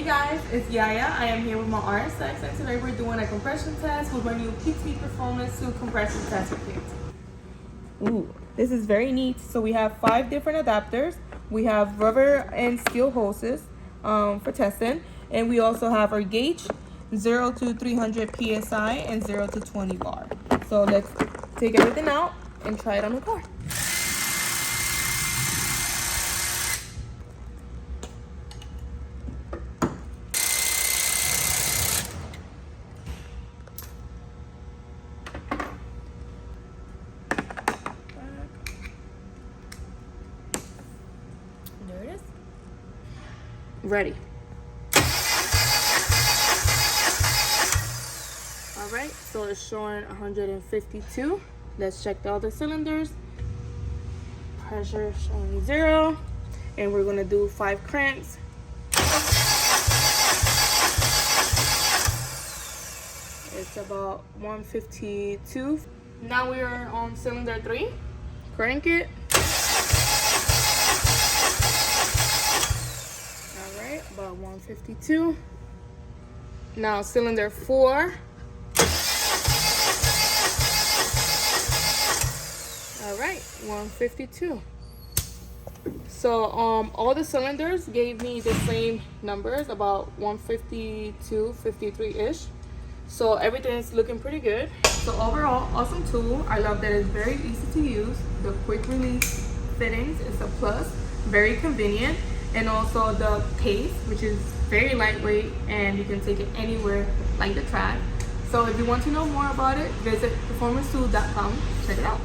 guys, it's Yaya. I am here with my RSX, and today we're doing a compression test with my new PT Perfomance Tools compression tester kit. Ooh, this is very neat. So we have 5 different adapters. We have rubber and steel hoses for testing, and we also have our gauge 0 to 300 psi and 0 to 20 bar. So let's take everything out and try it on the car. There it is. Ready. All right, so it's showing 152. Let's check the other cylinders. Pressure showing 0, and we're gonna do 5 cranks. It's about 152. Now we are on cylinder 3. Crank it. All right, about 152. Now cylinder 4. All right, 152. So all the cylinders gave me the same numbers, about 152, 53-ish. So everything is looking pretty good. So overall, awesome tool. I love that it's very easy to use. The quick release fittings is a plus, very convenient. And also the case, which is very lightweight and you can take it anywhere like the track. So if you want to know more about it, visit performancetools.com. Check it out.